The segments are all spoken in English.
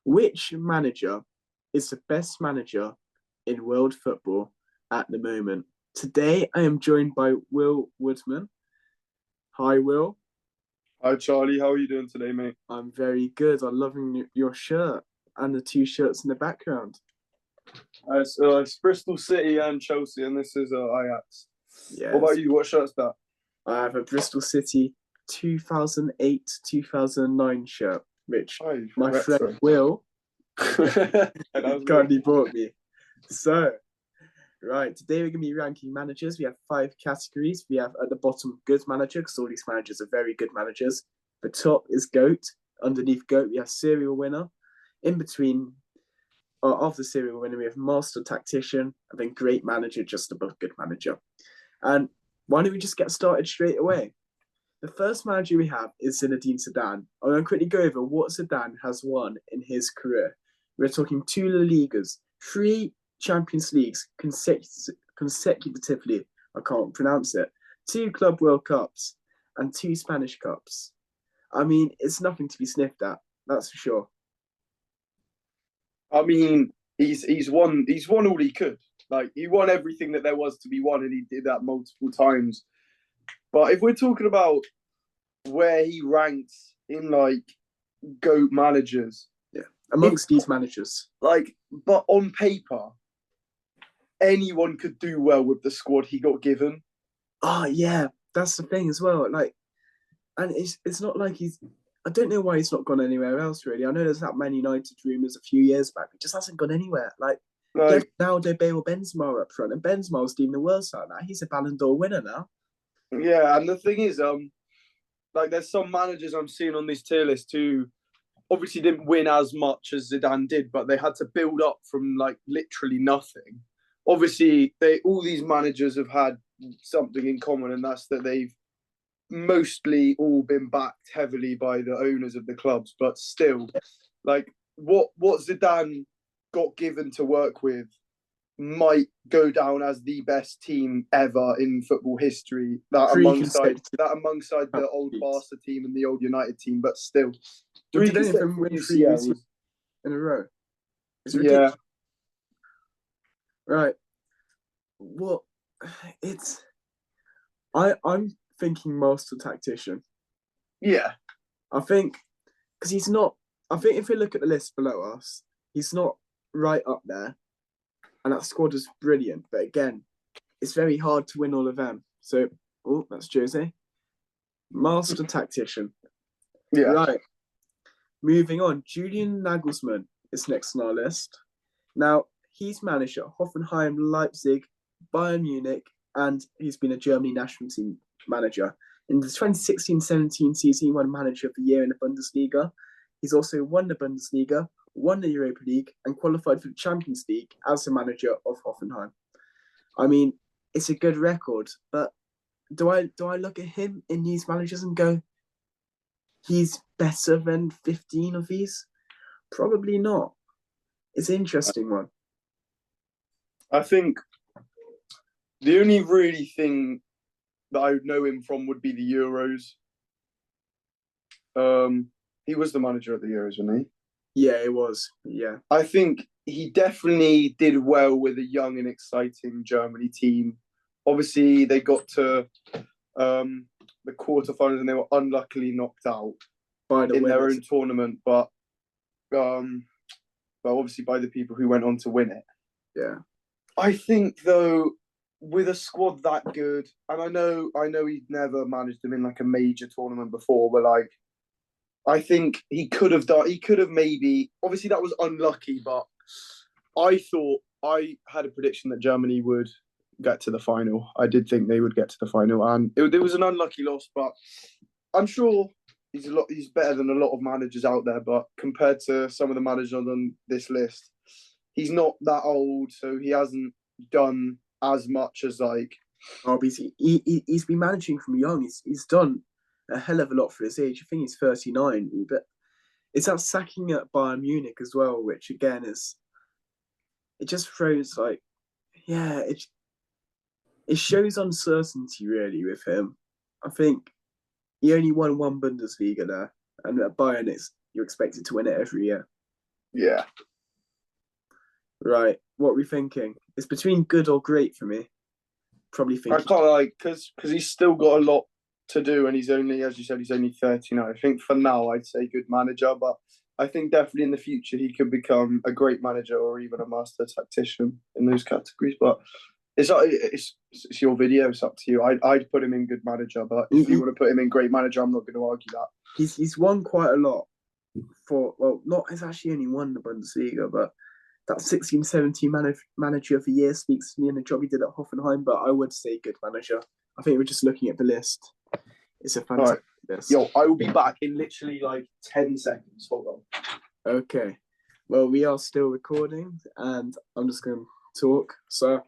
Which manager is the best manager in world football at the moment? Today, I am joined by Will Woodman. Hi, Will. Hi Charlie, how are you doing today, mate? I'm very good. I'm loving your shirt and the two shirts in the background. It's Bristol City and Chelsea, and this is Ajax. What about Yes, you? What shirt's that? I have a Bristol City 2008 2009 shirt, which Oh, my friend retro. Will That was me. kindly bought me. So, right, today we're going to be ranking managers. We have five categories. We have at the bottom good manager, because all these managers are very good managers. The top is GOAT. Underneath GOAT, we have serial winner. In between, or after serial winner, we have master tactician, and then great manager just above good manager. And why don't we just get started straight away? The first manager we have is Zinedine Zidane. I'm going to quickly go over what Zidane has won in his career. We're talking two La Ligas, three Champions Leagues consecutively. I can't pronounce it. Two Club World Cups and two Spanish Cups. I mean, it's nothing to be sniffed at. That's for sure. I mean, he's won all he could. Like he won everything that there was to be won, and he did that multiple times. But if we're talking about where he ranks in like GOAT managers, Yeah, if amongst these managers. but on paper, anyone could do well with the squad he got given. Oh yeah, that's the thing as well. Like, and it's not like he's. I don't know why he's not gone anywhere else. Really, I know there's that Man United rumours a few years back. He just hasn't gone anywhere. Like, yeah, Like, Ronaldo, Bale, Benzema up front, and Benzema's doing the world star now. He's a Ballon d'Or winner now. yeah, and the thing is, like there's some managers I'm seeing on this tier list who obviously didn't win as much as Zidane did, but they had to build up from like literally nothing. Obviously, they all these managers have had something in common, and that's that they've mostly all been backed heavily by the owners of the clubs. But still, like what Zidane got given to work with might go down as the best team ever in football history. That Three alongside consecutive that alongside the old beats. Barca team and the old United team, but still, Well, three did any of them consecutive win three UCLs. in a row? It's Yeah, ridiculous, right? What it's I'm thinking master tactician. yeah. I think because he's not. I think if we look at the list below us, he's not right up there, and that squad is brilliant. But again, it's very hard to win all of them. So, oh, that's Jose, master tactician. Yeah. Right, moving on. Julian Nagelsmann is next on our list. Now he's managed at Hoffenheim, Leipzig, Bayern Munich, and he's been a Germany national team manager. In the 2016-17 season, he won Manager of the Year in the Bundesliga. He's also won the Bundesliga, won the Europa League, and qualified for the Champions League as the manager of Hoffenheim. I mean, it's a good record, but do I look at him in these managers and go, he's better than 15 of these? Probably not. It's an interesting one. I think the only really thing that I would know him from would be the Euros. He was the manager at the Euros, wasn't he? Yeah, it was. Yeah. I think he definitely did well with a young and exciting Germany team. Obviously, they got to the quarterfinals and they were unluckily knocked out By the in their winners. own tournament, um, but obviously by the people who went on to win it. Yeah. I think though, with a squad that good, and I know he'd never managed them in like a major tournament before, but like I think he could have done. He could have maybe. Obviously, that was unlucky, but I had a prediction that Germany would get to the final. I did think they would get to the final, and it was an unlucky loss. But I'm sure He's better than a lot of managers out there. But compared to some of the managers on this list, he's not that old, so he hasn't done as much as like. RBC. He's been managing from young. He's done a hell of a lot for his age. I think he's 39, but it's that sacking at Bayern Munich as well, which again is it just throws like yeah, it shows uncertainty really with him. I think he only won one Bundesliga there, and at Bayern it's you're expected to win it every year. Yeah. Right. What are we thinking? It's between good or great for me. Probably I thinking. can't like because he's still got a lot to do, and he's only, as you said, he's only 39. I think for now, I'd say good manager, but I think definitely in the future he could become a great manager or even a master tactician in those categories. But it's your video. It's up to you. I'd put him in good manager, but if you want to put him in great manager, I'm not going to argue that. He's won quite a lot for, well, not, it's actually only won the Bundesliga, but that 16-17 manager of the year speaks to me in the job he did at Hoffenheim, but I would say good manager. I think we're just looking at the list. It's a fantastic list. Yo, I will be back in literally like 10 seconds. Hold on. Okay. Well, we are still recording, and I'm just going to talk. So,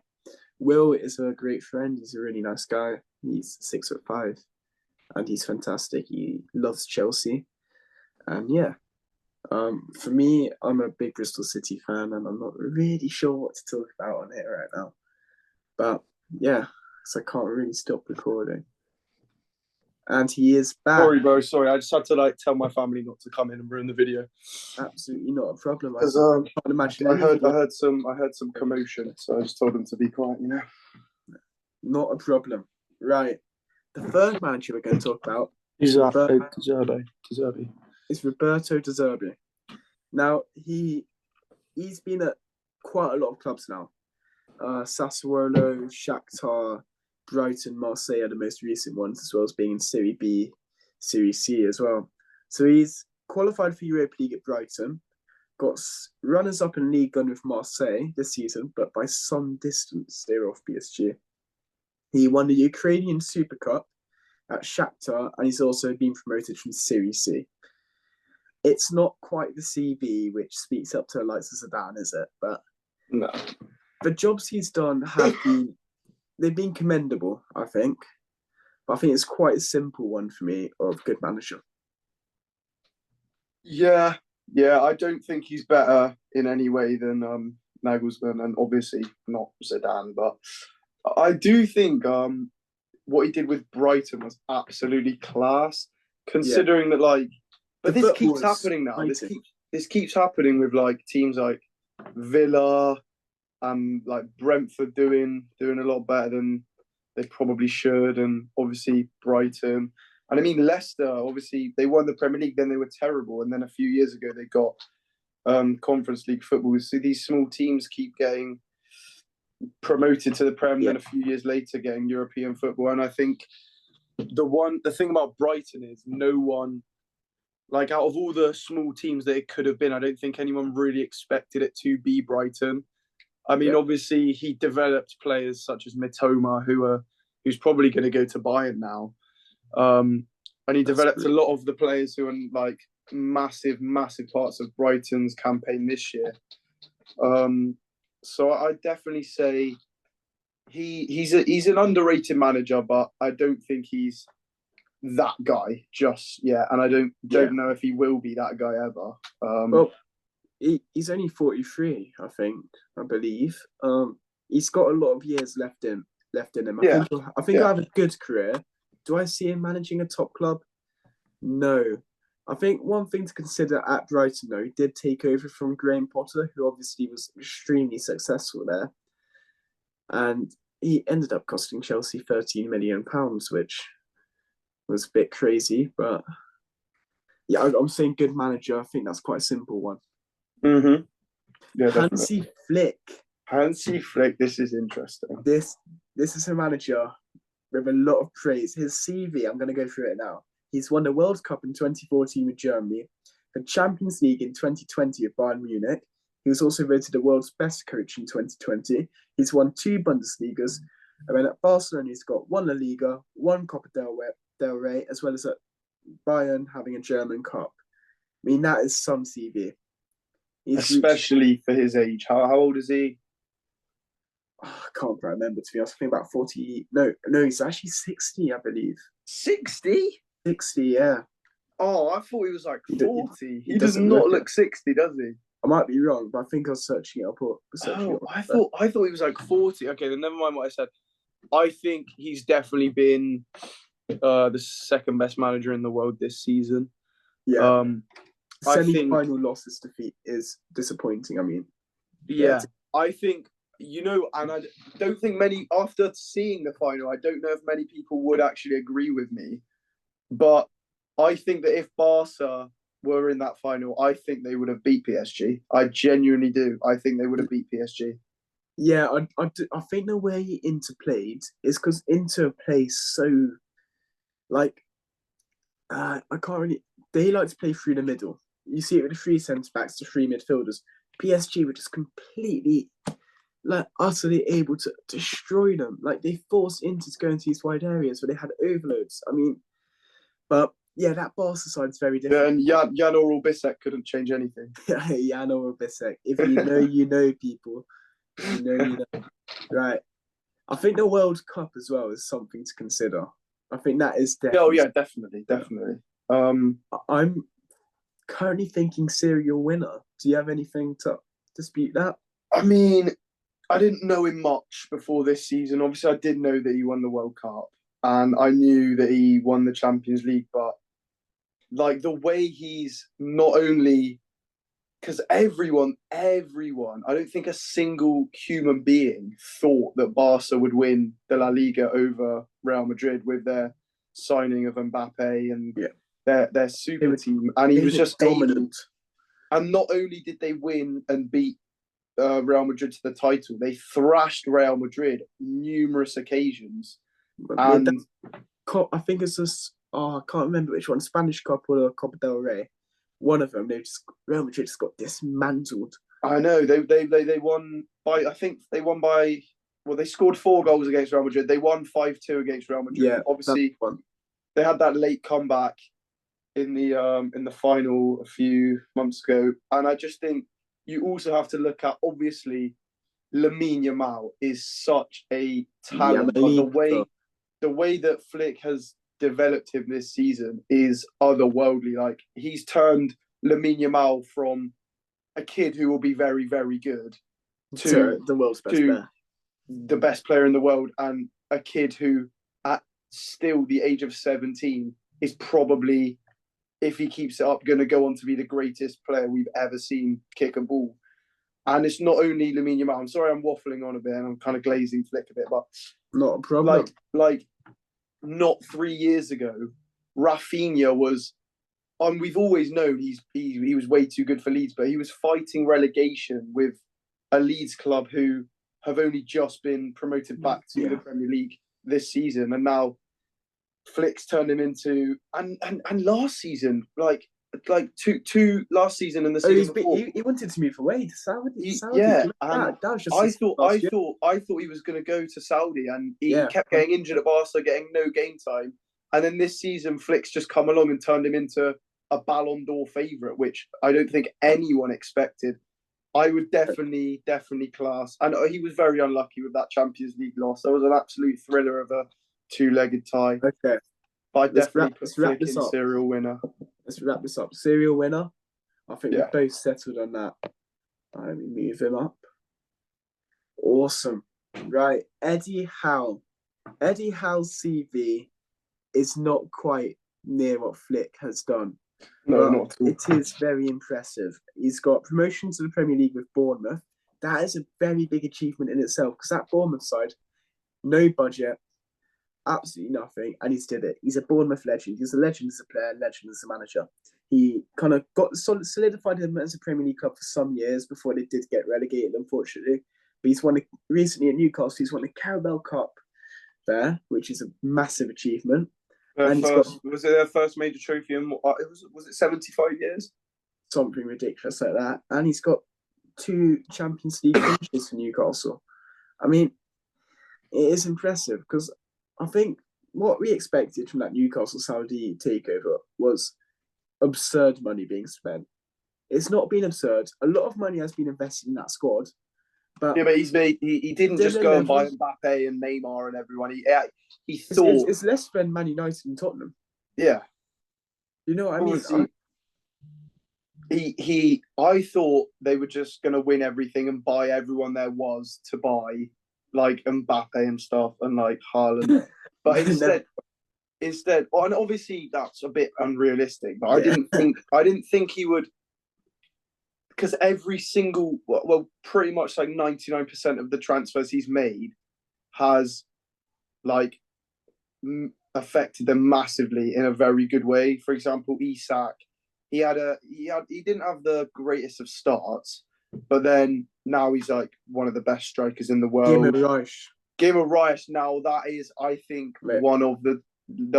Will is a great friend. He's a really nice guy. He's 6'5", and he's fantastic. He loves Chelsea. And yeah, for me, I'm a big Bristol City fan, and I'm not really sure what to talk about on here right now. But yeah, so I can't really stop recording. And he is back. Sorry, bro. Sorry, I just had to like tell my family not to come in and ruin the video. Absolutely not a problem. Because I can't imagine. I heard some commotion, so I just told them to be quiet. You know. Not a problem. Right. The third manager we're going to talk about is Roberto De Zerbi. Now he's been at quite a lot of clubs now. Sassuolo, Shakhtar, Brighton, Marseille are the most recent ones, as well as being in Serie B, Serie C as well. So he's qualified for Europa League at Brighton, got runners-up in League One with Marseille this season, but by some distance they're off PSG. He won the Ukrainian Super Cup at Shakhtar, and he's also been promoted from Serie C. It's not quite the CV which speaks up to the likes of Zidane, is it? But no, the jobs he's done they've been commendable, I think. But I think it's quite a simple one for me of good manager. Yeah, I don't think he's better in any way than Nagelsmann, and obviously not Zidane. But I do think what he did with Brighton was absolutely class, considering that like. But this keeps happening now. This keeps happening with like teams like Villa and like Brentford doing a lot better than they probably should, and obviously Brighton. And I mean Leicester, obviously they won the Premier League, then they were terrible, and then a few years ago they got Conference League football. So these small teams keep getting promoted to the Prem, then a few years later getting European football. And I think the thing about Brighton is no one, like out of all the small teams that it could have been, I don't think anyone really expected it to be Brighton. I mean, obviously he developed players such as Mitoma, who's probably going to go to Bayern now. And he developed a lot of the players who are like massive parts of Brighton's campaign this year. So I definitely say he's an underrated manager, but I don't think he's that guy just yet, and I don't know if he will be that guy ever. Well, he's only 43, I believe. He's got a lot of years left in him. I think I have a good career. Do I see him managing a top club? No. I think one thing to consider at Brighton, though, he did take over from Graham Potter, who obviously was extremely successful there. And he ended up costing Chelsea £13 million, which was a bit crazy. But yeah, I'm saying good manager. I think that's quite a simple one. Mm-hmm. Yeah, Hansi Flick. Hansi Flick, this is interesting. This is a manager with a lot of praise. His CV, I'm going to go through it now. He's won the World Cup in 2014 with Germany, the Champions League in 2020 with Bayern Munich. He was also voted the world's best coach in 2020. He's won 2 Bundesligas. And then at Barcelona, he's got 1 La Liga, 1 Copa del Rey, as well as at Bayern having a German Cup. I mean, that is some CV. Especially for his age. How old is he? I can't quite remember, to be honest. I think about 40. No, he's actually 60, I believe. 60? 60, yeah. Oh, I thought he was like 40. He does not look 60, does he? I might be wrong, but I think I was searching it up. I thought he was like 40. Okay, then never mind what I said. I think he's definitely been the second best manager in the world this season. Yeah. I think, semi-final losses defeat is disappointing. I mean, yeah, I think, and I don't think many, after seeing the final, I don't know if many people would actually agree with me. But I think that if Barca were in that final, I think they would have beat PSG. I genuinely do. I think they would have beat PSG. yeah, I think the way Inter played is because Inter plays so like I can't really. They like to play through the middle. You see it with the three centre backs, the three midfielders. PSG were just completely, like, utterly able to destroy them. Like, they forced Inter to go into these wide areas where they had overloads. I mean, but yeah, that Barca side is very Yeah, different. and Jan or Bisek couldn't change anything. Jan or Bisek. If you know, you know, people. If you know, you know. Right. I think the World Cup as well is something to consider. I think that is Oh definitely. yeah, definitely. I'm currently thinking serial winner. Do you have anything to dispute that? I mean, I didn't know him much before this season. Obviously, I did know that he won the World Cup, and I knew that he won the Champions League. But like the way he's not only because everyone, I don't think a single human being thought that Barca would win the La Liga over Real Madrid with their signing of Mbappe and Yeah, their super team, and he they was were just able. dominant. And not only did they win and beat Real Madrid to the title, they thrashed Real Madrid numerous occasions. Yeah, And I think it's this. Oh, I can't remember which one. Spanish Cup or Copa del Rey. One of them. Real Madrid just got dismantled. I know they won by, I think they won by, well, they scored 4 goals against Real Madrid. They won 5-2 against Real Madrid. Yeah, Obviously, they had that late comeback in the final a few months ago, and I just think you also have to look at, obviously, Lamine Yamal is such a talent, but the way that Flick has developed him this season is otherworldly. Like, he's turned Lamine Yamal from a kid who will be very, very good to the world's best to player. the best player in the world, and a kid who, at still the age of 17, is probably, if he keeps it up, going to go on to be the greatest player we've ever seen kick a ball. And it's not only Lamine Yamal. I'm sorry, I'm waffling on a bit and I'm kind of glazing Flick a bit, but not a problem. Like not 3 years ago, Rafinha was. We've always known he was way too good for Leeds, but he was fighting relegation with a Leeds club who have only just been promoted back to the Premier League this season, and now Flick's turned him into and last season, like two last season and the season before. He wanted to move away to Saudi. Yeah, and that was just I thought he was going to go to Saudi, and he kept getting injured at Barca, getting no game time. And then this season, Flick's just come along and turned him into a Ballon d'Or favourite, which I don't think anyone expected. I would definitely class. And he was very unlucky with that Champions League loss. That was an absolute thriller of a two-legged tie. Okay. But I definitely put Flick in serial winner. Let's wrap this up. Serial winner. I think we're both settled on that. Let me move him up. Awesome. Right. Eddie Howe. Eddie Howe's CV is not quite near what Flick has done. No, not at all. It is very impressive. He's got promotion to the Premier League with Bournemouth. That is a very big achievement in itself, because that Bournemouth side, no budget, absolutely nothing, and he's did it. He's a Bournemouth legend. He's a legend as a player, legend as a manager. He kind of solidified him as a Premier League club for some years before they did get relegated, unfortunately. But he's won recently at Newcastle. He's won the Carabao Cup there, which is a massive achievement. Was it their first major trophy in was it 75 years? Something ridiculous like that. And he's got 2 Champions League finishes for Newcastle. I mean, it is impressive, because I think what we expected from that Newcastle Saudi takeover was absurd money being spent. It's not been absurd. A lot of money has been invested in that squad. But he didn't just go and buy Mbappe and Neymar and everyone. He thought it's less than Man United and Tottenham. Yeah, you know what I mean. I thought they were just going to win everything and buy everyone there was to buy, like Mbappe and stuff, and like Haaland. But instead, and obviously that's a bit unrealistic, but Yeah. I didn't think he would, because every single, well, pretty much like 99% of the transfers he's made has like affected them massively in a very good way. For example, Isak, he didn't have the greatest of starts, but then now he's like one of the best strikers in the Game of world. Rice. Game of Rice now, that is, I think, Mate. one of the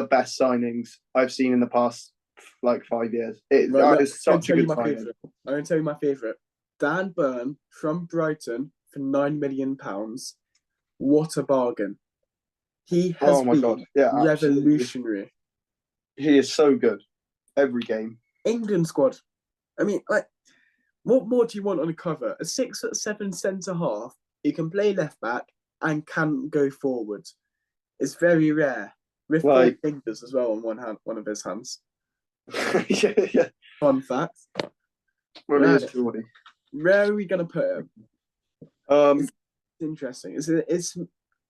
best signings I've seen in the past like 5 years. Right, Is such a good signing. I'm going to tell you my favourite. Dan Burn from Brighton for £9 million. What a bargain. He has been revolutionary. Absolutely. He is so good every game. England squad. I mean, like, what more do you want on a cover? A 6'7" centre half. He can play left back and can go forward. It's very rare. With four fingers as well on one of his hands. Yeah. Fun fact. Well, he is Geordie. Where are we going to put him? It's interesting. It's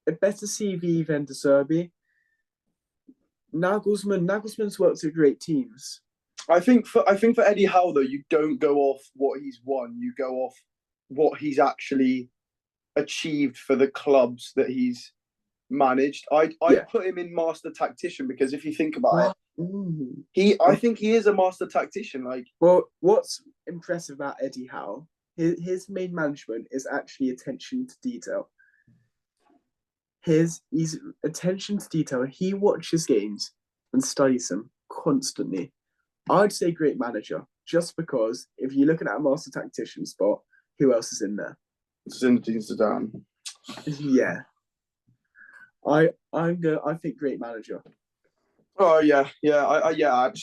a better CV than De Zerbi. Nagelsmann's worked with great teams. I think for Eddie Howe though, you don't go off what he's won. You go off what he's actually achieved for the clubs that he's managed. I put him in master tactician because if you think about it, I think he is a master tactician. Like, well, what's impressive about Eddie Howe, his main management is actually attention to detail. His attention to detail. He watches games and studies them constantly. I'd say great manager, just because if you're looking at a master tactician spot, who else is in there? Zinedine Zidane. Yeah. I think great manager. Oh yeah.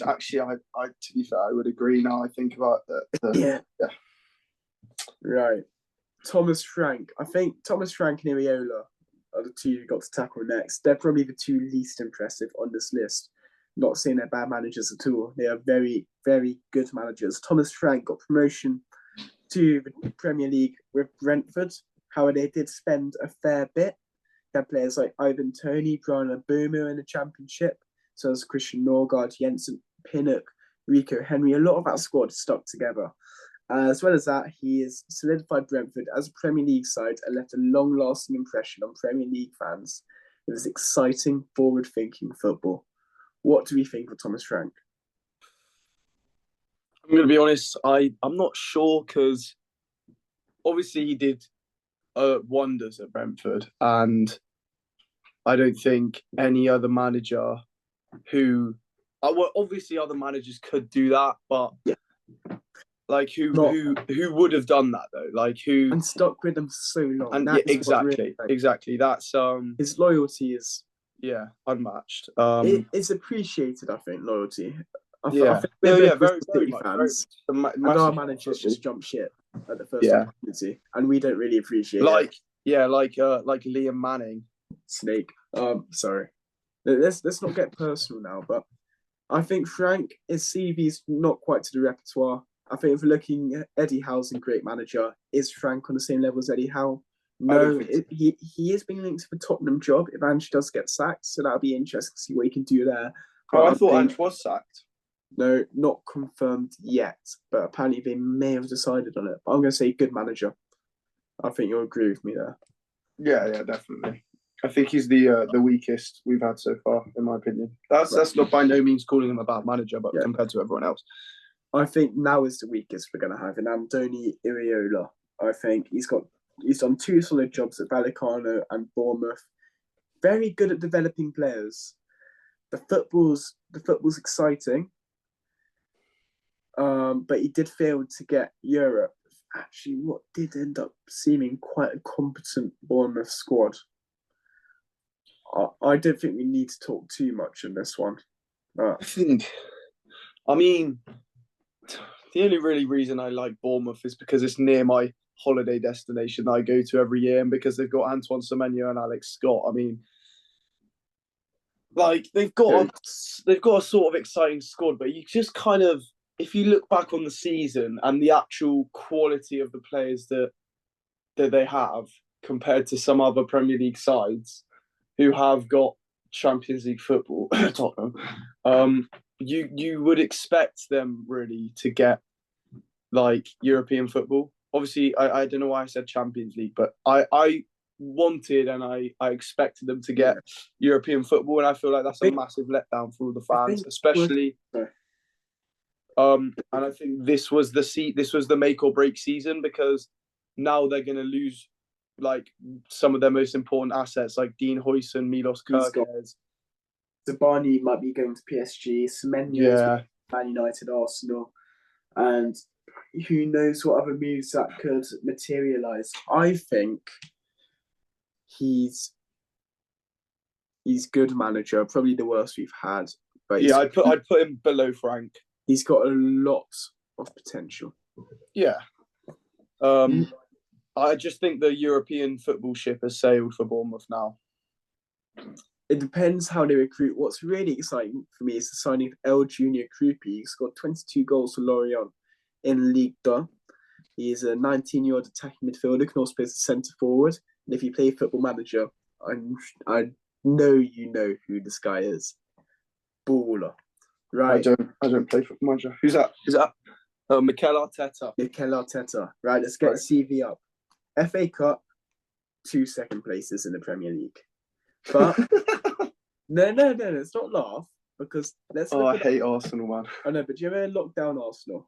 Actually, I to be fair, I would agree. Now I think about that. Yeah. Right. Thomas Frank. I think Thomas Frank and Iriola are the two you got to tackle next. They're probably the two least impressive on this list. Not saying they're bad managers at all. They are very, very good managers. Thomas Frank got promotion to the Premier League with Brentford. However, they did spend a fair bit. They had players like Ivan Toney, Brian Boomer in the Championship, so as Christian Norgard, Jensen Pinnock, Rico Henry. A lot of that squad stuck together. As well as that, he has solidified Brentford as a Premier League side and left a long-lasting impression on Premier League fans with his exciting, forward-thinking football. What do we think of Thomas Frank? I'm going to be honest, I'm not sure because obviously he did wonders at Brentford, and I don't think any other manager who, well, obviously other managers could do that, but like who would have done that though? Like who and stuck with them so long? And exactly. That's his loyalty is unmatched. It's appreciated, I think, loyalty. I think very much. Fans, and our managers just jump shit at the first opportunity, and we don't really appreciate it. Like Liam Manning, Snake. Sorry, let's not get personal now, but I think Frank, his CV's not quite to the repertoire. I think if we're looking at Eddie Howe's a great manager, is Frank on the same level as Eddie Howe? No, he is being linked to the Tottenham job if Ange does get sacked, so that'll be interesting to see what he can do there. But I thought Ange was sacked. No, not confirmed yet, but apparently they may have decided on it. But I'm going to say good manager. I think you'll agree with me there. Yeah, definitely. I think he's the weakest we've had so far, in my opinion. That's not by no means calling him a bad manager, but compared to everyone else. I think now is the weakest we're going to have in Andoni Iriola. I think he's done two solid jobs at Vallecano and Bournemouth. Very good at developing players. The football's exciting. But he did fail to get Europe. Actually, what did end up seeming quite a competent Bournemouth squad. I don't think we need to talk too much on this one. I mean, the only really reason I like Bournemouth is because it's near my holiday destination that I go to every year, and because they've got Antoine Semenyo and Alex Scott. I mean, like they've got a sort of exciting squad, but you just kind of, if you look back on the season and the actual quality of the players that they have compared to some other Premier League sides who have got Champions League football, Tottenham, you would expect them really to get like European football. Obviously, I don't know why I said Champions League, but I wanted and I expected them to get European football, and I feel like that's a massive letdown for all the fans, especially. And I think this was the make or break season, because now they're going to lose like some of their most important assets, like Dean Huijsen, Milos Kerkez. Zabani might be going to PSG. Semenyo, Man United, Arsenal, and who knows what other moves that could materialise. I think he's good manager, probably the worst we've had. But I'd put him below Frank. He's got a lot of potential. Yeah. I just think the European football ship has sailed for Bournemouth now. It depends how they recruit. What's really exciting for me is the signing of El Junior Krupi. He scored 22 goals for Lorient in Ligue 2. He is a 19-year-old attacking midfielder, can also play as a centre forward. And if you play Football Manager, I know you know who this guy is. Baller. Right. I don't play Football Manager. Who's that? Mikel Arteta. Mikel Arteta. Right, let's get CV up. FA Cup, 2 second places in the Premier League. But no, let's not laugh, because I hate Arsenal, man. I know, but do you ever lock down Arsenal?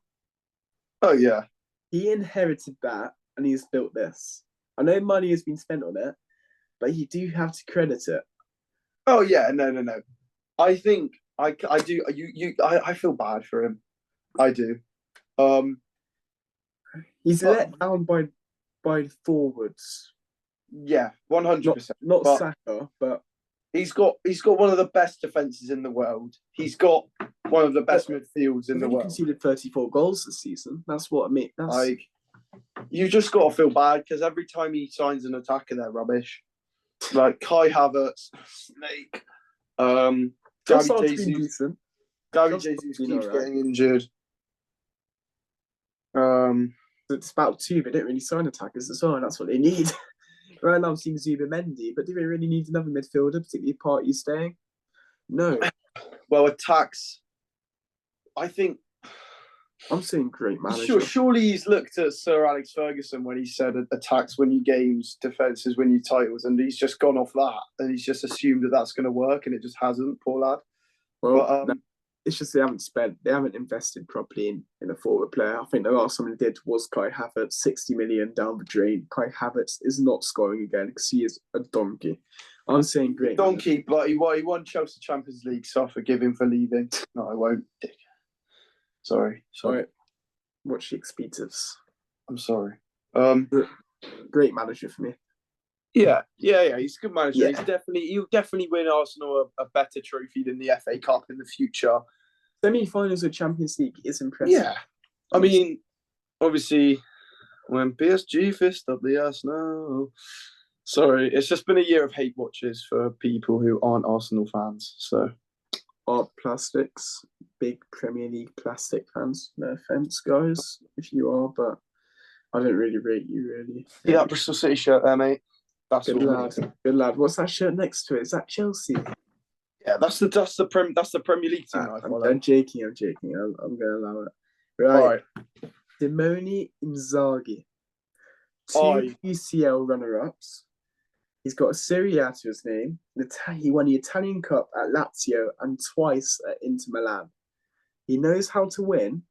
Oh yeah. He inherited that, and he's built this. I know money has been spent on it, but you do have to credit it. Oh yeah, no. I think I do. I feel bad for him. I do. He's let down by forwards. Yeah, 100%. Not Saka, but he's got one of the best defenses in the world. He's got one of the best midfields in the world. He conceded 34 goals this season. That's what I mean. Like, you just got to feel bad, because every time he signs an attacker, they're rubbish. Like Kai Havertz, Snake, Gabby Jesus. Gabby Jesus keeps getting injured. It's about 2. They don't really sign attackers as well, and that's what they need. Right now I'm seeing Zubimendi, but do they really need another midfielder, particularly Partey staying? No. Well, attacks, I think. I'm seeing great manager. Surely he's looked at Sir Alex Ferguson when he said attacks win you games, defences win you titles, and he's just gone off that, and he's just assumed that that's going to work, and it just hasn't, poor lad. Well, it's just they haven't invested properly in a forward player. I think the last one they did was Kai Havertz, 60 million down the drain. Kai Havertz is not scoring again because he is a donkey. I'm saying great donkey, but he won Chelsea Champions League, so I forgive him for leaving. No, I won't. Dick. Sorry. Right. Watch the expletives. I'm sorry. Great manager for me. Yeah. He's a good manager. Yeah. He'll definitely win Arsenal a better trophy than the FA Cup in the future. Semi-finals of Champions League is impressive. Yeah. I mean, obviously, when PSG fist up the Arsenal. Sorry, it's just been a year of hate watches for people who aren't Arsenal fans. So, Art Plastics, big Premier League plastic fans. No offense, guys, if you are, but I don't really rate you, really. Yeah, that Bristol City shirt there, mate. That's good lad. Good lad. What's that shirt next to it? Is that Chelsea? Yeah, that's the Premier League team. I'm joking. I'm going to allow it. Right. Simone Inzaghi. 2 UCL runner-ups. He's got a Serie A to his name. He won the Italian Cup at Lazio and twice at Inter Milan. He knows how to win,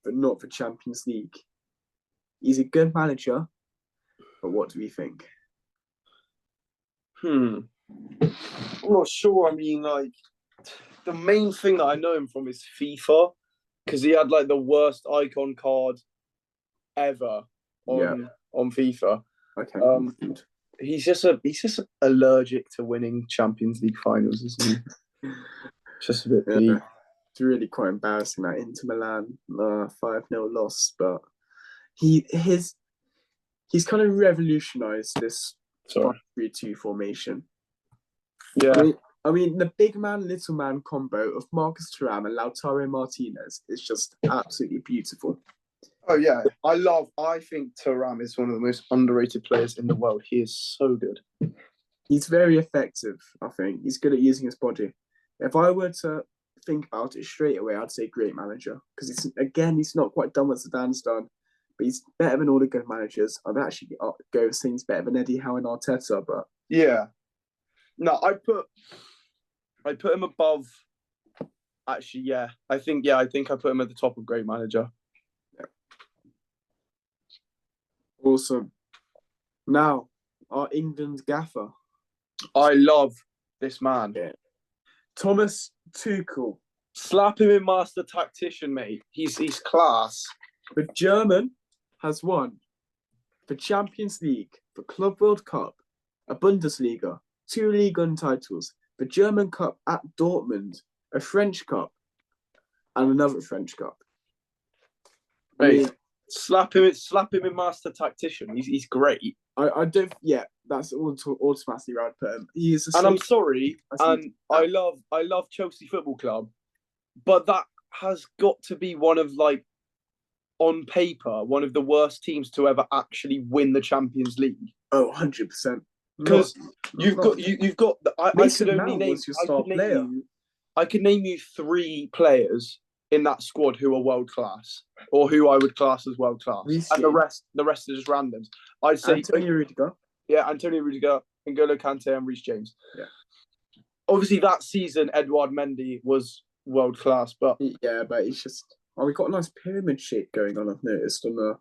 but not for Champions League. He's a good manager, but what do we think? I'm not sure. I mean, like, the main thing that I know him from is FIFA, because he had like the worst icon card ever on FIFA. Okay. He's just allergic to winning Champions League finals, isn't he? Just a bit peak. It's really quite embarrassing that Inter Milan 5-0 loss, but he's kind of revolutionised this 5-3-2 formation. Yeah. I mean, the big man, little man combo of Marcus Thuram and Lautaro Martinez is just absolutely beautiful. Oh, yeah. I think Thuram is one of the most underrated players in the world. He is so good. He's very effective, I think. He's good at using his body. If I were to think about it straight away, I'd say great manager. Because he's not quite done what Zidane's done, but he's better than all the good managers. I'd actually go with things better than Eddie Howe and Arteta, but Yeah. No, I put him above. Actually, yeah. I think I put him at the top of great manager. Yeah. Awesome. Now, our England gaffer. I love this man. Yeah. Thomas Tuchel. Slap him in master tactician, mate. He's class. The German has won the Champions League, the Club World Cup, a Bundesliga, 2 Ligue 1 titles, the German Cup at Dortmund, a French Cup, and another French Cup. Mate, slap him in master tactician. He's great. I don't. Yeah, that's automatically where I'd put him. And I'm sorry, and I love Chelsea Football Club, but that has got to be one of, like, on paper, one of the worst teams to ever actually win the Champions League. Oh, 100%. Because you've got. I could name you 3 players in that squad who are world class, or who I would class as world class, and the rest are just randoms. I'd say Antonio Rudiger. Yeah, Antonio Rudiger, N'Golo Kante, and Reece James. Yeah. Obviously, that season, Edouard Mendy was world class, but yeah, but it's just we've got a nice pyramid shape going on. I've noticed on the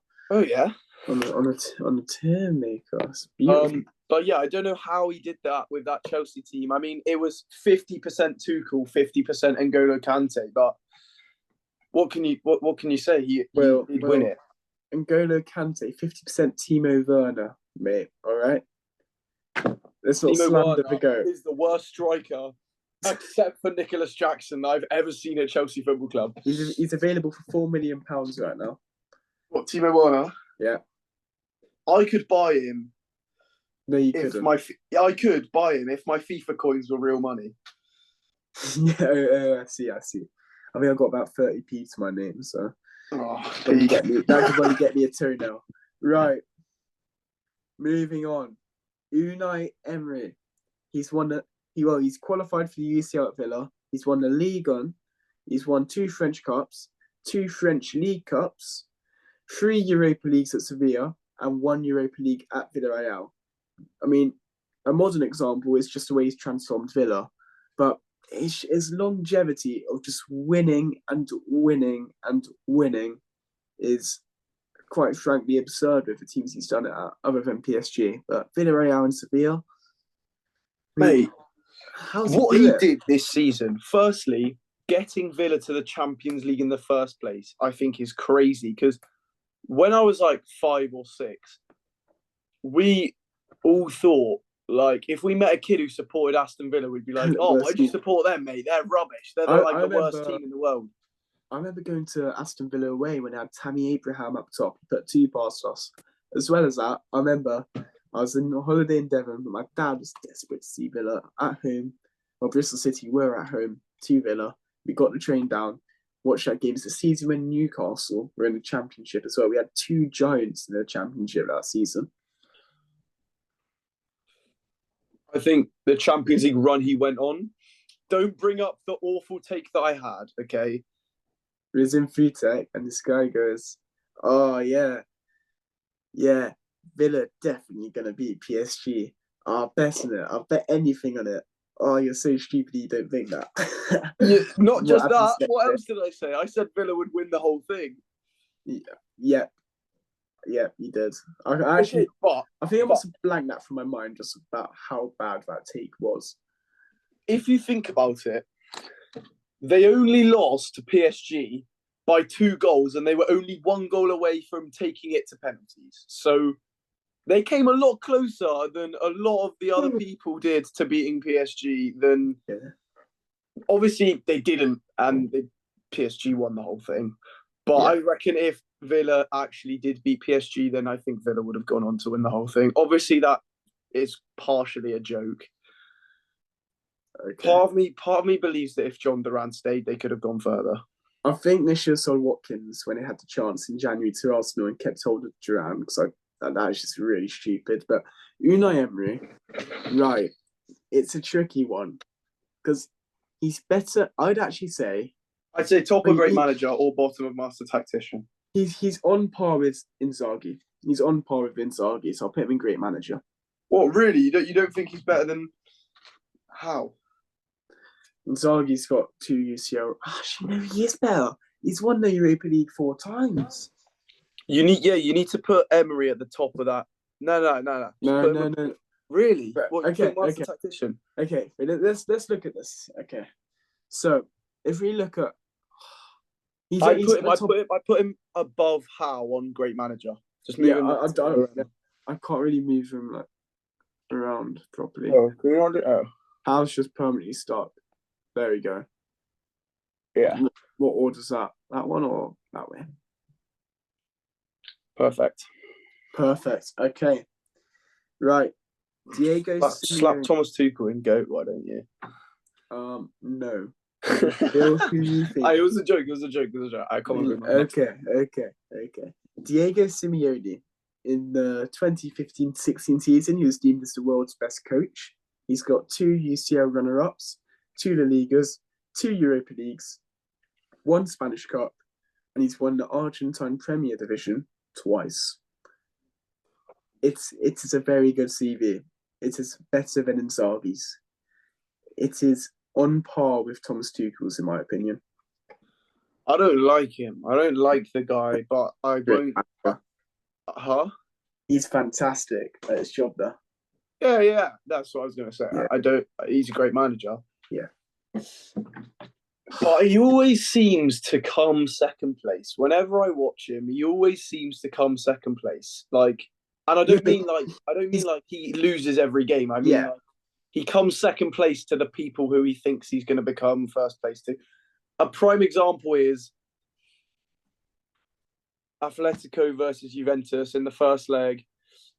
on the tier maker. It's beautiful. But yeah, I don't know how he did that with that Chelsea team. I mean, it was 50% Tuchel, 50% N'Golo Kante. But what can you say? He'd win it. N'Golo Kante, 50% Timo Werner, mate. All right. Let's not slander the goat. Is the worst striker, except for Nicholas Jackson, that I've ever seen at Chelsea Football Club. He's available for £4 million right now. What, Timo Werner? Yeah. I could buy him. No, you couldn't. I could buy him if my FIFA coins were real money. Yeah, I see. I think I've got about 30p to my name, so that could probably get me a toenail. Right. Moving on. Unai Emery. He's qualified for the UCL at Villa. He's won the Ligue 1. He's won 2 French Cups, 2 French League Cups, 3 Europa Leagues at Sevilla, and 1 Europa League at Villarreal. I mean, a modern example is just the way he's transformed Villa, but his longevity of just winning and winning and winning is quite frankly absurd with the teams he's done it at, other than PSG. But Villarreal and Sevilla, mate, what he did this season, firstly, getting Villa to the Champions League in the first place, I think is crazy. Because when I was like 5 or 6, we all thought, like, if we met a kid who supported Aston Villa, we'd be like, oh, why'd you support them, mate? They're rubbish. They're the worst team in the world. I remember going to Aston Villa away when they had Tammy Abraham up top. He put 2 past us. As well as that, I remember I was on holiday in Devon, but my dad was desperate to see Villa at home. Well, Bristol City were at home to Villa. We got the train down, watched that game. It's the season when Newcastle were in the Championship as well. We had 2 giants in the Championship that season. I think the Champions League run he went on. Don't bring up the awful take that I had, okay? It was in Futech, and this guy goes, oh, yeah, Villa definitely going to beat PSG. I'll bet on it. I'll bet anything on it. Oh, you're so stupid you don't think that. Yeah, not just that. What else did I say? I said Villa would win the whole thing. Yeah, you did. I think I must have blanked that from my mind just about how bad that take was. If you think about it, they only lost to PSG by 2 goals, and they were only 1 goal away from taking it to penalties. So they came a lot closer than a lot of the other people did to beating PSG. Obviously, they didn't, and PSG won the whole thing. But I reckon if Villa actually did beat PSG, then I think Villa would have gone on to win the whole thing. Obviously, that is partially a joke. Okay. Part of me believes that if John Duran stayed, they could have gone further. I think they should have sold Watkins when they had the chance in January to Arsenal and kept hold of Duran, because that is just really stupid. But Unai Emery, right? it's a tricky one because he's better. I'd say top I of mean, great manager or bottom of master tactician. he's on par with Inzaghi. He's on par with Inzaghi, so I'll put him in great manager. What, really? You don't think he's better than how? Inzaghi's got 2 UCL. Actually, no, he is better. He's won the Europa League 4 times. You need to put Emery at the top of that. No. No. Really? But, What, you okay, think master tactician? Okay, let's look at this. Okay, so if we look at, I put him above Howe on great manager. Just move yeah. him. I can't really move him like around properly. Oh, can we not do? Oh, Howe's just permanently stuck. There we go. yeah, What order's that? That one or that way? perfect. Perfect. Okay. Right. Diego Slap Simeone. Thomas Tuchel in goat. Why don't you? No. Bill, who you think? It was a joke. I can't remember. Okay. Diego Simeone. In the 2015-16 season, he was deemed as the world's best coach. He's got 2 UCL runner-ups, 2 La Ligas, 2 Europa Leagues, 1 Spanish Cup, and he's won the Argentine Premier Division twice. It is a very good CV. It is better than Inzaghi's. It is on par with Thomas Tuchel's, in my opinion. I don't like him. I don't like the guy, but I won't. Huh? He's fantastic at his job there. Yeah. That's what I was going to say. Yeah. I don't. He's a great manager. Yeah. But he always seems to come second place. Whenever I watch him, he always seems to come second place. Like, and I don't mean like he loses every game. I mean like he comes second place to the people who he thinks he's going to become first place to. A prime example is Atletico versus Juventus in the first leg,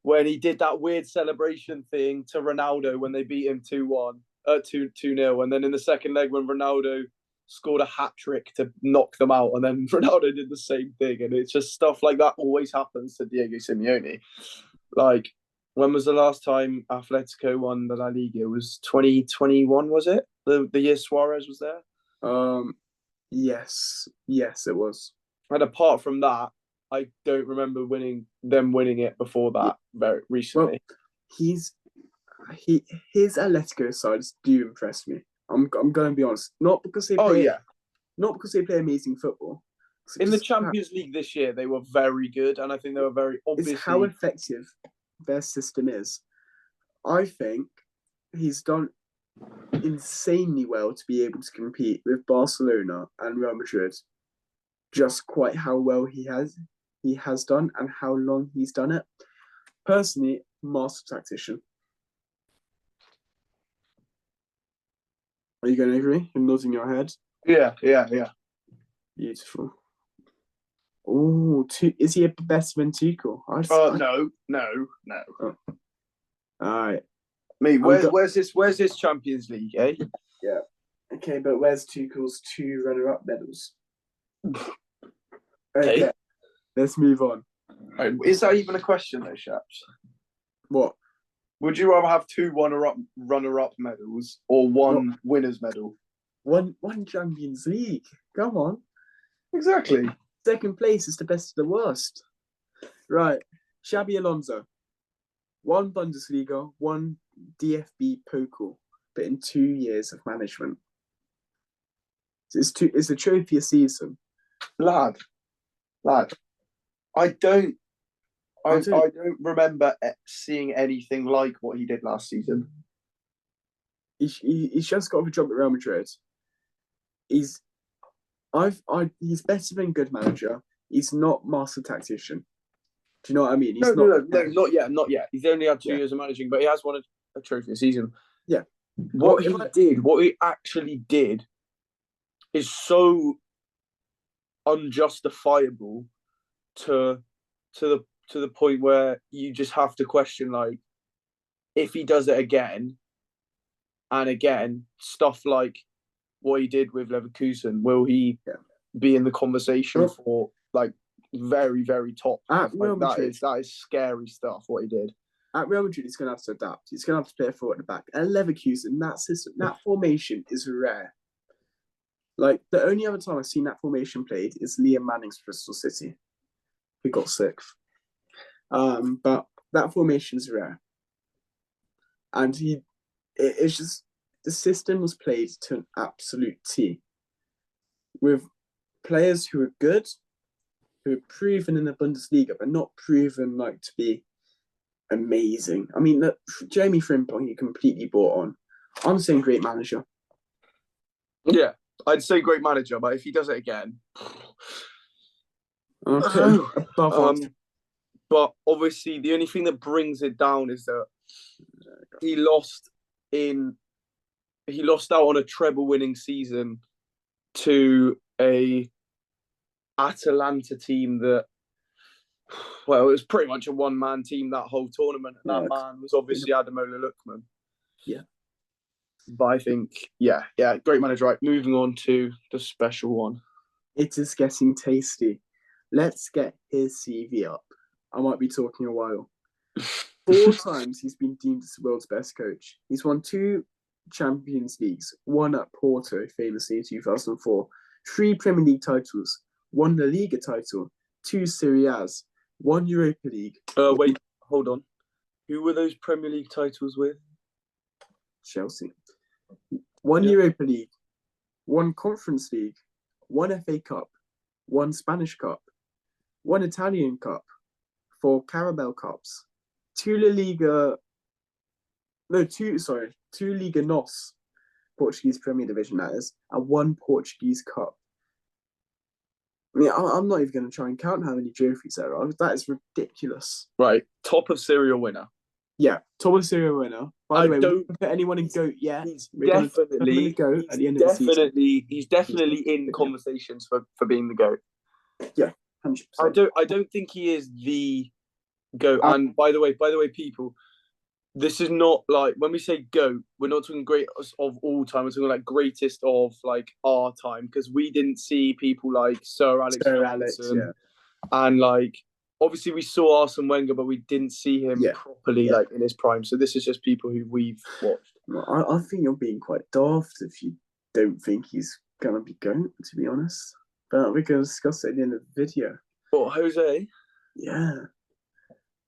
when he did that weird celebration thing to Ronaldo when they beat him 2-1, 2-0. And then in the second leg, when Ronaldo scored a hat trick to knock them out, and then Ronaldo did the same thing. And it's just stuff like that always happens to Diego Simeone. Like, when was the last time Atletico won the La Liga? It was 2021, was it? The year Suarez was there? Yes, it was. And apart from that, I don't remember them winning it before that very recently. Well, his Atletico sides do impress me. I'm going to be honest. Not because they play amazing football. In the Champions League this year, they were very good, and I think they were very obviously. It's how effective their system is. I think he's done insanely well to be able to compete with Barcelona and Real Madrid. Just quite how well he has done and how long he's done it. Personally, master tactician. Are you going to agree? You're nodding your head. Yeah. Beautiful. Oh, is he better than Tuchel? No. Oh. All right. Mate, where's this Champions League, eh? Yeah. Okay, but where's Tuchel's 2 runner-up medals? Okay. Let's move on. Right, is that even a question, though, Shaps? What? Would you rather have 2 runner-up medals or 1 winner's medal? One Champions League. Come on. Exactly. Second place is the best of the worst. Right. Xabi Alonso. 1 Bundesliga, 1 DFB Pokal, but in 2 years of management. It's a trophy a season. Lad. I don't remember seeing anything like what he did last season. He's just got off a job at Real Madrid. He's better than good manager. He's not master tactician. Do you know what I mean? No, not yet. He's only had 2 years of managing, but he has won a trophy a season. Yeah. What he actually did is so unjustifiable to the point where you just have to question, like, if he does it again and again, stuff like what he did with Leverkusen, will he be in the conversation for like very, very top? Like, that is scary stuff, what he did. At Real Madrid, he's going to have to adapt. He's going to have to play forward at the back. At Leverkusen, that system, that formation is rare. Like, the only other time I've seen that formation played is Liam Manning's Bristol City, who got sixth. But that formation is rare. And it's just, the system was played to an absolute T. With players who are good, who are proven in the Bundesliga, but not proven like to be amazing. I mean, Jamie Frimpong, he completely bought on. I'm saying great manager. Yeah, I'd say great manager, but if he does it again, okay, but obviously the only thing that brings it down is that he lost out on a treble-winning season to a Atalanta team that, well, it was pretty much a one-man team that whole tournament. And that man was obviously Ademola Lookman. Yeah. But I think, yeah, great manager. Right, moving on to the special one. It is getting tasty. Let's get his CV up. I might be talking a while. 4 times he's been deemed as the world's best coach. He's won 2 Champions Leagues, 1 at Porto, famously in 2004, 3 Premier League titles, 1 La Liga title, 2 Serie A's, 1 Europa League. Wait, hold on. Who were those Premier League titles with? Chelsea. 1 Europa League, 1 Conference League, 1 FA Cup, 1 Spanish Cup, 1 Italian Cup, 4 Carabao Cups, 2 Liga NOS, Portuguese Premier Division, that is, and 1 Portuguese Cup. I mean, I'm not even going to try and count how many trophies there are. That is ridiculous. Right, top of serial winner. Yeah, top of serial winner. By the way, we don't put anyone in GOAT yet. We're definitely GOAT at the end of the season. He's definitely in conversations for being the GOAT. Yeah, 100%. I don't think he is the GOAT. And by the way, people, this is not like when we say GOAT, we're not talking greatest of all time. We're talking like greatest of like our time, because we didn't see people like Sir Alex Ferguson, and like obviously we saw Arsene Wenger, but we didn't see him properly like in his prime. So this is just people who we've watched. Well, I think you're being quite daft if you don't think he's gonna be GOAT, to be honest. But we're gonna discuss it at the end of the video. What, Jose? Yeah.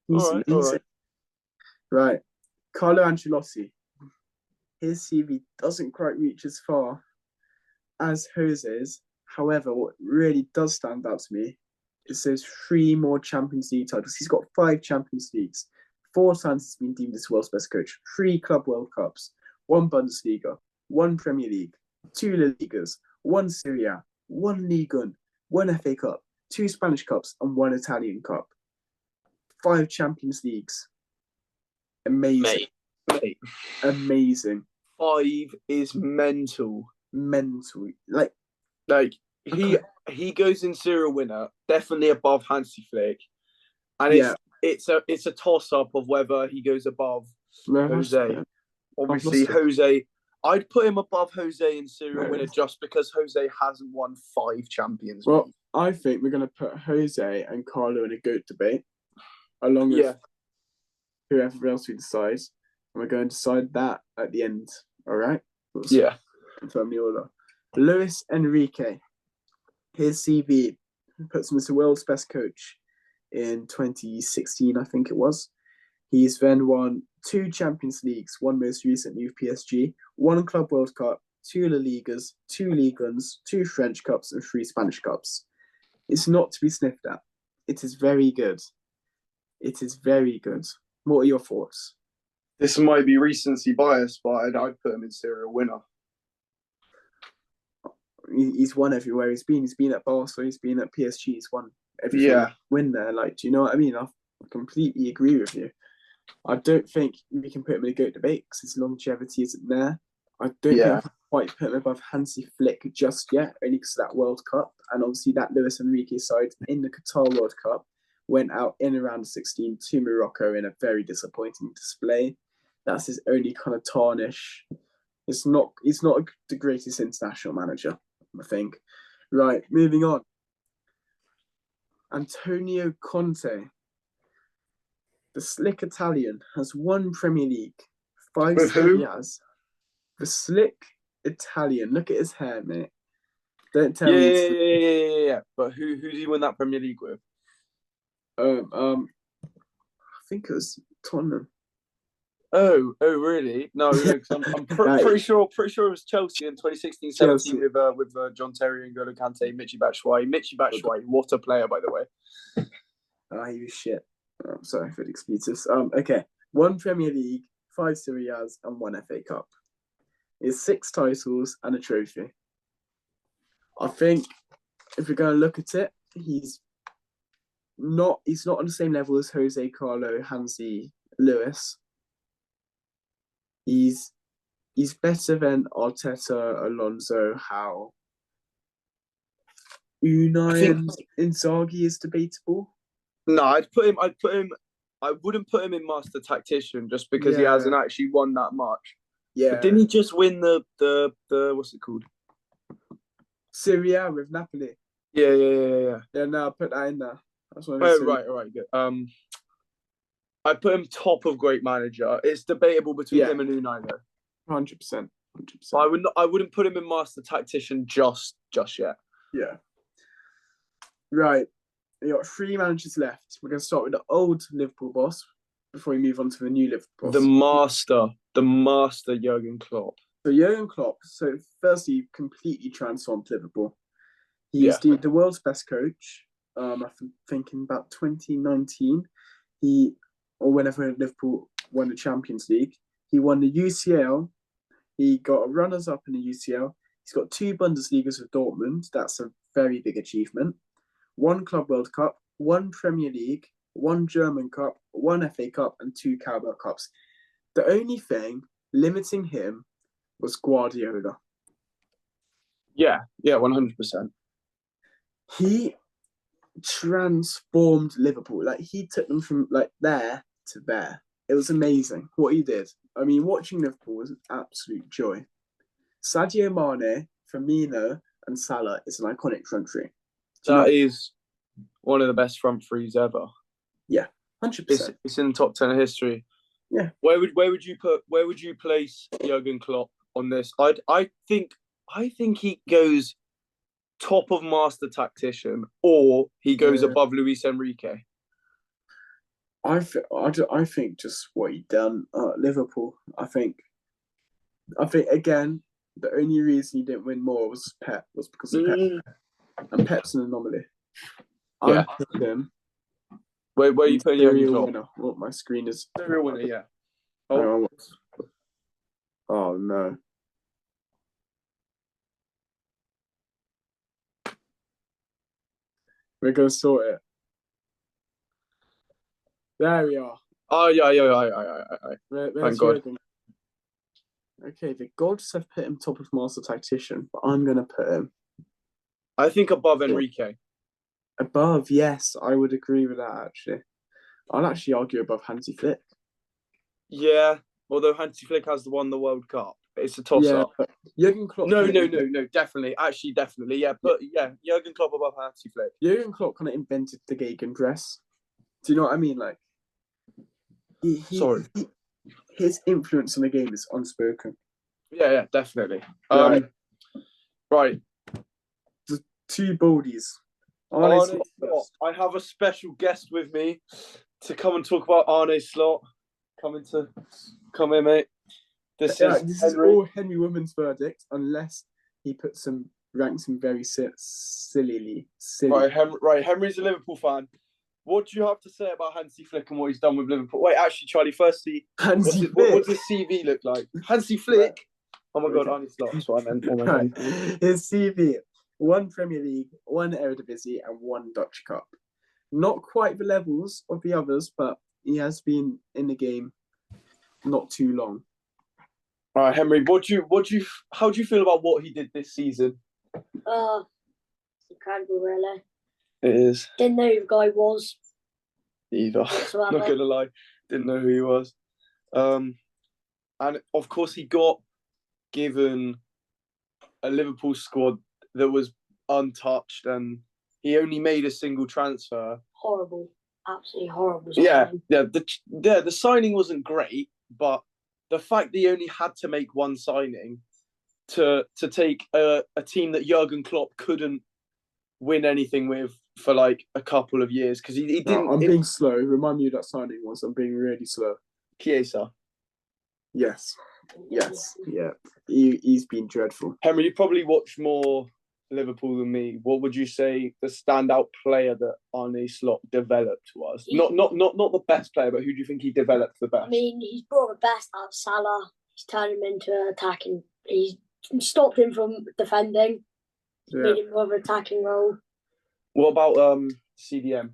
He's all right. Right. Carlo Ancelotti. His CV doesn't quite reach as far as Jose's. However, what really does stand out to me is those 3 more Champions League titles. He's got 5 Champions Leagues. 4 times he's been deemed as the world's best coach. 3 Club World Cups. 1 Bundesliga. 1 Premier League. 2 La Ligas. 1 Serie A. 1 Ligue 1. 1 FA Cup. 2 Spanish Cups. And 1 Italian Cup. 5 Champions Leagues. Amazing. Mate. Amazing. 5 is mental. Like he goes in serial winner, definitely above Hansi Flick. And it's a toss up of whether he goes above Jose. Obviously, Jose, I'd put him above Jose in serial winner just because Jose hasn't won 5 Champions. Well, I think we're going to put Jose and Carlo in a GOAT debate, along with whoever else we decide. And we're going to decide that at the end. All right? Confirm the order. Luis Enrique. His CV puts him as the world's best coach in 2016, I think it was. He's then won 2 Champions Leagues, 1 most recently with PSG, 1 Club World Cup, 2 La Ligas, 2 Ligue 1s, 2 French Cups, and 3 Spanish Cups. It's not to be sniffed at. It is very good. It is very good. What are your thoughts? This might be recency bias, but I'd put him in serial winner. He's won everywhere he's been. He's been at Barcelona, he's been at PSG, he's won everything. Win there. Like, do you know what I mean? I completely agree with you. I don't think we can put him in a GOAT debate because his longevity isn't there. I don't think I can quite put him above Hansi Flick just yet, only because of that World Cup. And obviously that Luis Enrique side in the Qatar World Cup went out in around 16 to Morocco in a very disappointing display. That's his only kind of tarnish. He's not the greatest international manager, I think. Right, moving on. Antonio Conte. The slick Italian has won Premier League, five With Serie who? A's. The slick Italian. Look at his hair, mate. Don't tell Yeah, me yeah, it's yeah, yeah, yeah, yeah, yeah. But who did he win that Premier League with? I think it was Tottenham. Oh, really? No, no, because Right, pretty sure it was Chelsea in 2016-17 Chelsea. with John Terry and N'Golo Kante, Michy Batshuayi. Michy Batshuayi, what a player, by the way. Oh, he was shit. I'm sorry for the excuses. Okay. One Premier League, five Serie A's, and one FA Cup. It's six titles and a trophy. I think if we're going to look at it, he's not on the same level as Jose Carlo, Hansi, Lewis. He's better than Arteta, Alonso, Howe. I Unai think and Inzaghi is debatable. no, I'd put him. I wouldn't put him in master tactician just because he Yeah, hasn't actually won that much. But yeah. didn't he just win the what's it called? Serie A with Napoli. Yeah. Yeah, no, I'll put that in there. That's one of his Oh Serie. right, all right, good. I put him top of great manager. It's debatable between Yeah, him and Unai though. 100%, But 100%. I wouldn't put him in master tactician just yet. Yeah. Right. We got three managers left. We're going to start with the old Liverpool boss before we move on to the new Liverpool The boss. master Jurgen Klopp. So Jurgen Klopp. So firstly, completely transformed Liverpool. Yeah. He's the world's best coach. I'm thinking about 2019. Or whenever Liverpool won the Champions League, he won the UCL. He got runners up in the UCL. He's got two Bundesligas with Dortmund. That's a very big achievement. One Club World Cup, one Premier League, one German Cup, one FA Cup, and two Carabao Cups. The only thing limiting him was Guardiola. Yeah, 100%. He transformed Liverpool. Like he took them from like there to there. It was amazing what he did. I mean, watching Liverpool was an absolute joy. Sadio Mane, Firmino, and Salah is an iconic front three. That is one of the best front threes ever. Yeah, 100%. It's in the top 10 of history. Yeah. Where would you place Jurgen Klopp on this? I think he goes top of master tactician or he goes above Luis Enrique. I think just what he done at Liverpool. I think again the only reason he didn't win more was because of Pep, and Pep's an anomaly. Yeah. I'm putting him Where are you putting Jurgen Klopp? winner. Well, my screen is Serial winner, yeah. Oh no. We're gonna sort it. There we are. Oh yeah. Thank God. Okay, the gods have put him top of master tactician, but I'm gonna put him I think above Enrique. above. Yes, I would agree with that. Actually, I'd actually argue above Hansi Flick. Yeah, although Hansi Flick has won the World Cup, it's a toss up. But Jurgen Klopp. No, definitely, yeah. But yeah, Jurgen Klopp above Hansi Flick. Jurgen Klopp kind of invented the Gegen dress. Do you know what I mean? Like, his influence on the game is unspoken. Yeah, definitely. Right. The two Baldies. Arne Slot. I have a special guest with me to come and talk about Arne Slot. Come here, mate. This is all Henry Woodman's verdict, unless he ranks him very silly. Right. Henry's a Liverpool fan. What do you have to say about Hansi Flick and what he's done with Liverpool? Wait, actually, Charlie, firstly, what does his CV look like? Hansi Flick? Oh my God, Arne Slot, that's what I meant. Oh my God. His CV, one Premier League, one Eredivisie, and one Dutch Cup. Not quite the levels of the others, but he has been in the game not too long. All right, Henry, how do you feel about what he did this season? It's incredible, really. It is. Didn't know who the guy was. Either. Not gonna lie, didn't know who he was. And of course, he got given a Liverpool squad that was untouched, and he only made a single transfer. Horrible. absolutely horrible. Yeah, signing. the signing wasn't great, but the fact that he only had to make one signing to take a team that Jurgen Klopp couldn't win anything with for like a couple of years because he didn't. I'm being slow. Remind me who that signing was. I'm being really slow. Chiesa. Yes. Yeah. He's been dreadful. Henry, you probably watch more Liverpool than me. What would you say the standout player that Arne Slot developed was? Not the best player, but who do you think he developed the best? I mean, he's brought the best out of Salah. He's turned him into an attacking. He's stopped him from defending. Made him more of an attacking role. What about CDM?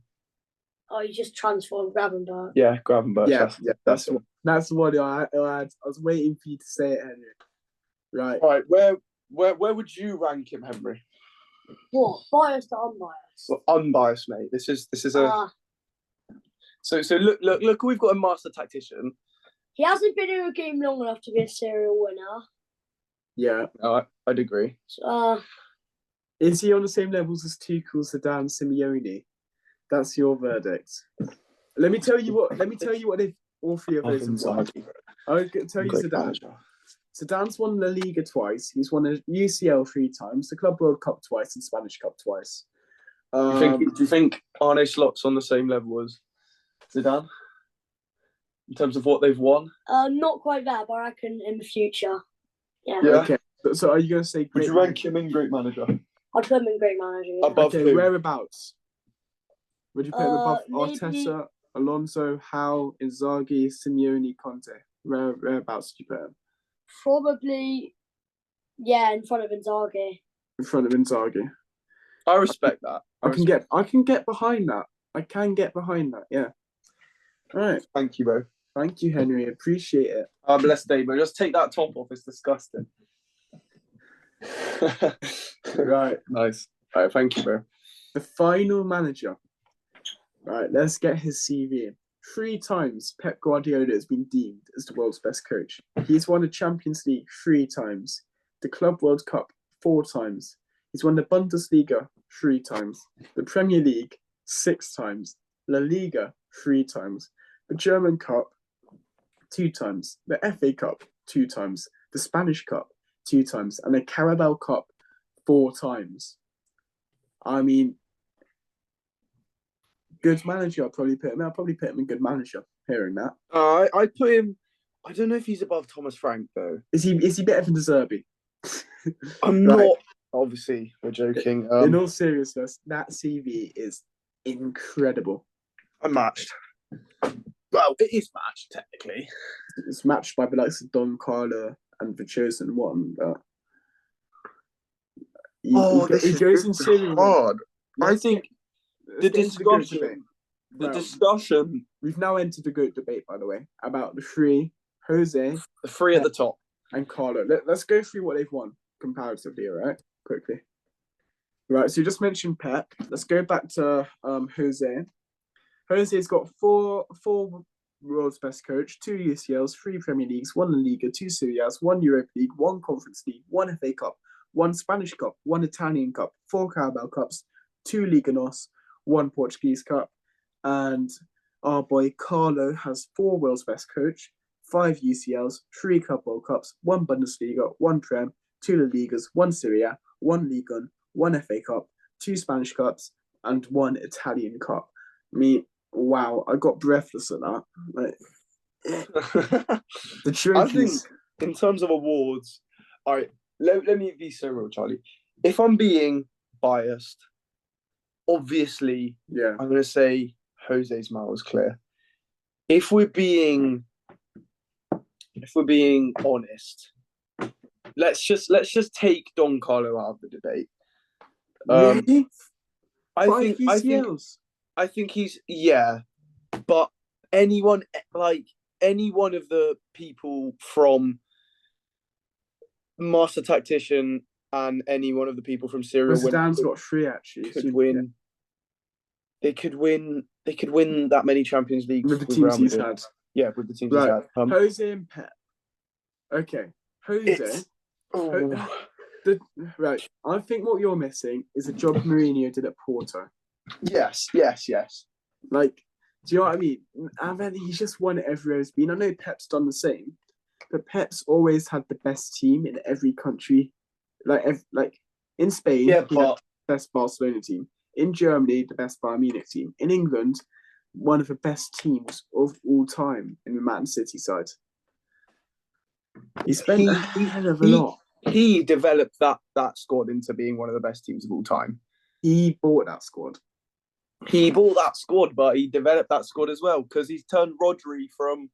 Oh, he just transformed Gravenberch. Yeah, Gravenberch. Yeah, that's what I was waiting for you to say it, Henry. Right. All right, where would you rank him, Henry? What? Biased or unbiased? Well, unbiased, mate. This is a. So look, we've got a master tactician. He hasn't been in a game long enough to be a serial winner. Yeah. I'd agree. Is he on the same levels as Tuchel, Zidane, Simeone? That's your verdict. Let me tell you what they've all three of those have won. I'll tell you Zidane. Zidane's won La Liga twice. He's won a UCL 3 times, the Club World Cup twice, and Spanish Cup twice. Do you think Arne Slot's on the same level as Zidane in terms of what they've won? Not quite there, but I reckon in the future. Yeah. Okay. So are you going to say? Would you rank him in great manager? I'd put him in great manager. Yeah. Above okay, who? Whereabouts? Would you put him above maybe... Arteta, Alonso, Howe, Inzaghi, Simeone, Conte? Whereabouts do you put him? Probably, yeah, in front of Inzaghi. In front of Inzaghi. I respect that. I can get behind that. I can get behind that. Yeah. All right. Thank you, bro. Thank you, Henry. Appreciate it. Blessed day, bro. Just take that top off. It's disgusting. Right. Nice. All right. Thank you, bro. The final manager. Right. Let's get his CV. 3 times Pep Guardiola has been deemed as the world's best coach. He's won the Champions League 3 times, the Club World Cup 4 times. He's won the Bundesliga 3 times, the Premier League 6 times, La Liga 3 times, the German Cup 2 times, the FA Cup 2 times, the Spanish Cup 2 times, and the Carabao Cup 4 times. I mean, good manager. I'll probably put him in good manager. Hearing that, I put him. I don't know if he's above Thomas Frank though. Is he better than De Zerbi? I'm not. Obviously, we're joking. In all seriousness, that CV is incredible. Unmatched. Well, it is matched technically. It's matched by the likes of Don Carlo and the chosen one. But he goes in serial hard. I think the discussion. We've now entered the GOAT debate, by the way, about the 3, Jose, the 3 at the top, and Carlo. Let's go through what they've won comparatively, all right? Quickly. Right, so you just mentioned Pep. Let's go back to Jose. Jose's got 4 world's best coach, 2 UCLs, 3 Premier Leagues, 1 La Liga, 2 Serie A's, 1 Europa League, 1 Conference League, 1 FA Cup, 1 Spanish Cup, 1 Italian Cup, 4 Carabao Cups, 2 Liga NOS, 1 Portuguese Cup, and our boy Carlo has 4 world's best coach, 5 UCLs, 3 Club World Cups, 1 Bundesliga, 1 Prem, 2 La Ligas, 1 Serie A, 1 Liga, 1 FA Cup, 2 Spanish Cups, and 1 Italian Cup. I mean, wow, I got breathless at that. The truth I think in terms of awards, all right, let me be so real, Charlie. If I'm being biased, obviously, I'm going to say Jose's miles clear. If we're being honest, let's just take Don Carlo out of the debate. really? I think he's but any one of the people from Master Tactician and any one of the people from Serial Zidane's got 3 actually. Could win. They could win that many Champions Leagues with the teams he's had. Yeah, with the teams he's had. Jose and Pep. Okay, Jose. Right. I think what you're missing is a job Mourinho did at Porto. Yes. Like, Do you know what I mean? And then he's just won it everywhere he's been. I know Pep's done the same, but Pep's always had the best team in every country. Like in Spain, Yeah, he had but the best Barcelona team. In Germany, the best Bayern Munich team. In England, one of the best teams of all time in the Man City side. He spent a hell of a lot. he developed that squad into being one of the best teams of all time. He bought that squad. He bought that squad, but he developed that squad as well because he's turned Rodri from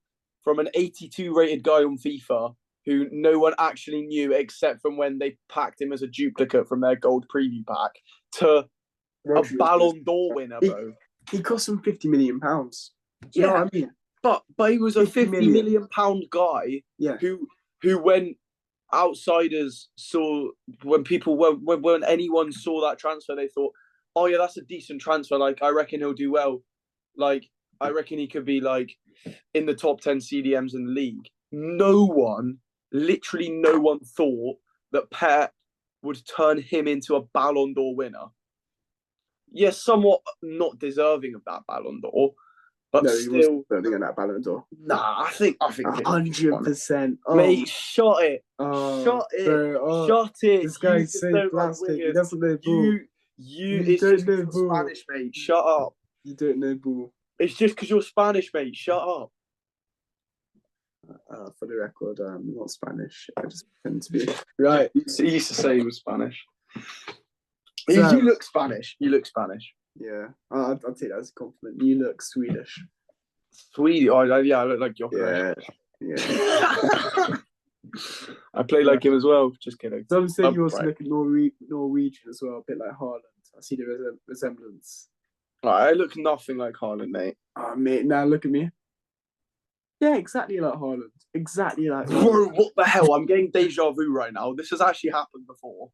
an 82 rated guy on FIFA who no one actually knew except from when they packed him as a duplicate from their gold preview pack to Rodri a Ballon d'Or winner, bro. He cost him £50 million. Do you know what I mean? But he was a £50 million guy Yeah. who when outsiders saw, when anyone saw that transfer, they thought, oh yeah, that's a decent transfer. Like, I reckon he'll do well. Like, I reckon he could be like in the top 10 CDMs in the league. Literally no one thought that Pep would turn him into a Ballon d'Or winner. Yes, somewhat not deserving of that Ballon d'Or, but no, still, he wasn't deserving of that Ballon d'Or. Nah, I think 100%. Mate, shut it. Oh, Shut it. bro, Shut it. This guy's so plastic. He doesn't know ball. It's just because you're Spanish, mate. Shut up. You don't know ball. It's just because you're Spanish, mate. Shut up. For the record, I'm not Spanish. I just pretend to be. Right. He used to say he was Spanish. So, you look Spanish. You look Spanish. Yeah, I'll take that as a compliment. You look Swedish. Swedish? Oh, yeah, I look like Joker. Yeah. I play like him as well. Just kidding. Some say you also look Norwegian as well, a bit like Haaland. I see the resemblance. I look nothing like Haaland, mate. Oh, mate, now look at me. Yeah, exactly like Haaland. Exactly like Haaland. Bro, what the hell? I'm getting deja vu right now. This has actually happened before.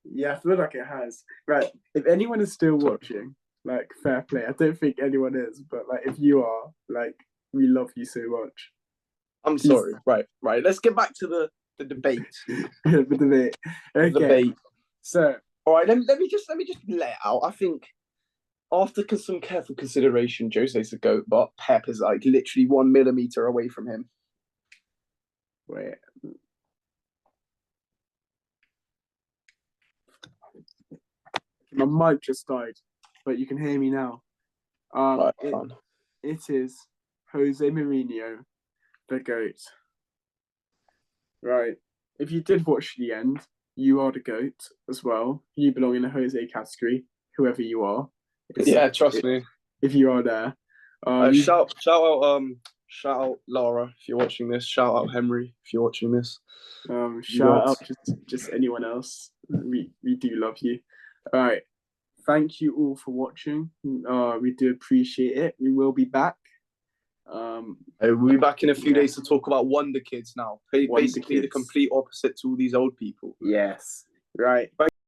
Yeah, I feel like it has. Right, if anyone is still watching, like, fair play. I don't think anyone is, but, like, if you are, like, we love you so much. I'm sorry. Right. Let's get back to the debate. The debate. Okay. The debate. So, all right, let me just lay it out. I think after some careful consideration, Jose's the GOAT, but Pep is like literally 1 millimeter away from him. Wait. My mic just died, but you can hear me now. It is Jose Mourinho, the GOAT. Right. If you did watch the end, you are the GOAT as well. You belong in the Jose category, whoever you are. Trust me. If you are there. Shout out Laura if you're watching this. Shout out Henry if you're watching this. Shout out just anyone else. We do love you. All right. Thank you all for watching. We do appreciate it. We will be back. We'll be back in a few days to talk about Wonder Kids now. Basically, the complete opposite to all these old people. Yes. Right.